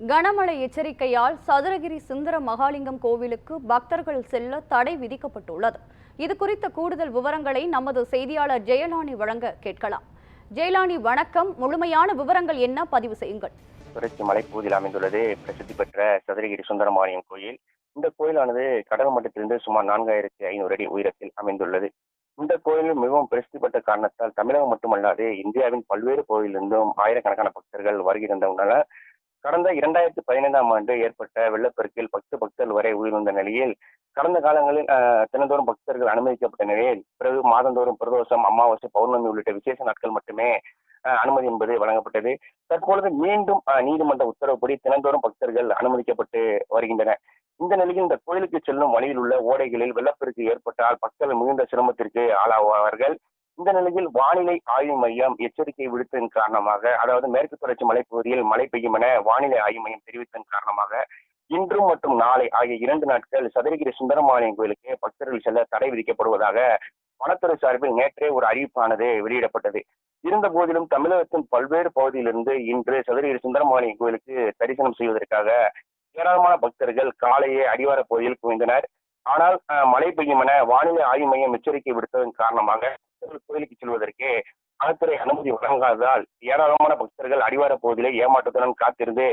கனமழை எச்சரிக்கையால் சதுரகிரி சுந்தர மகாலிங்கம் கோவிலுக்கு பக்தர்கள் செல்ல தடை விதிக்கப்பட்டுள்ளது. இது குறித்த கூடுதல் விவரங்களை நமது செய்தியாளர் ஜெயலானி வழங்க கேட்கலாம். ஜெயலானி, வணக்கம். முழுமையான விவரங்கள் என்ன, பதிவு செய்யுங்கள். தொடர்ச்சி மலைப்பகுதியில் அமைந்துள்ளது பிரசித்தி பெற்ற சதுரகிரி சுந்தரமாரியம் கோயில். இந்த கோயிலானது கடல் மட்டத்திலிருந்து சுமார் 4500 அடி உயரத்தில் அமைந்துள்ளது. இந்த கோயில் மிகவும் பிரசித்தி பெற்ற காரணத்தால் தமிழகம் மட்டுமல்லாது இந்தியாவின் பல்வேறு கோயிலிருந்தும் ஆயிரக்கணக்கான பக்தர்கள் வருகை தந்துள்ளனர். கடந்த 2015ஆம் ஆண்டு ஏற்பட்ட வெள்ளப்பெருக்கில் 10 பக்தர்கள் வரை உயிரிழந்த நிலையில் கடந்த காலங்களில் தினந்தோறும் பக்தர்கள் அனுமதிக்கப்பட்ட நிலையில் பிறகு மாதந்தோறும் பிரதோஷம், அமாவாசை, பௌர்ணமி உள்ளிட்ட விசேஷ நாட்கள் மட்டுமே அனுமதி என்பது வழங்கப்பட்டது. தற்பொழுது மீண்டும் நீதிமன்ற உத்தரவுப்படி தினந்தோறும் பக்தர்கள் அனுமதிக்கப்பட்டு வருகின்றனர். இந்த நிலையில் இந்த கோயிலுக்கு செல்லும் வழியில் உள்ள ஓடைகளில் வெள்ளப்பெருக்கு ஏற்பட்டால் பக்தர்கள் மிகுந்த சிரமத்திற்கு ஆளாவார்கள். இந்த நிலையில் வானிலை ஆய்வு மையம் எச்சரிக்கை விடுத்ததன் காரணமாக, அதாவது மேற்கு தொடர்ச்சி மலைப்பகுதியில் மழை பெய்யும் என வானிலை ஆய்வு மையம் தெரிவித்ததன் காரணமாக இன்றும் மற்றும் நாளை ஆகிய 2 நாட்கள் சதுரகிரி சுந்தரமாரியம் கோயிலுக்கு பக்தர்கள் செல்ல தடை விதிக்கப்படுவதாக வனத்துறை சார்பில் நேற்றே ஒரு அறிவிப்பானது வெளியிடப்பட்டது. இருந்த போதிலும் தமிழகத்தின் பல்வேறு பகுதியிலிருந்து இன்று சதுரகிரி சுந்தரமாரியம் கோயிலுக்கு தரிசனம் செய்வதற்காக ஏராளமான பக்தர்கள் காலையே அடிவார பகுதியில் குவிந்தனர். ஆனால் மழை பெய்யும் என வானிலை ஆய்வு மையம் எச்சரிக்கை விடுத்ததன் காரணமாக கோயிலுக்கு செல்வதற்கு வனத்துறை அனுமதி வழங்காததால் ஏராளமான பக்தர்கள் அடிவார பகுதியிலே ஏமாற்றத்துடன் காத்திருந்து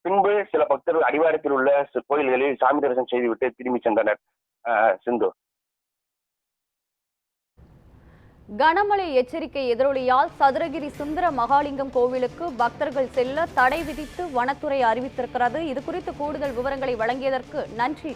பின்பு சில பக்தர்கள் அடிவாரத்தில் உள்ள கோயில்களில் சாமி தரிசனம் செய்துவிட்டு திரும்பி சென்றனர். சிந்து. கனமழை எச்சரிக்கை எதிரொலியால் சதுரகிரி சுந்தர மகாலிங்கம் கோவிலுக்கு பக்தர்கள் செல்ல தடை விதித்து வனத்துறை அறிவித்திருக்கிறது. இது குறித்து கூடுதல் விவரங்களை வழங்கியதற்கு நன்றி.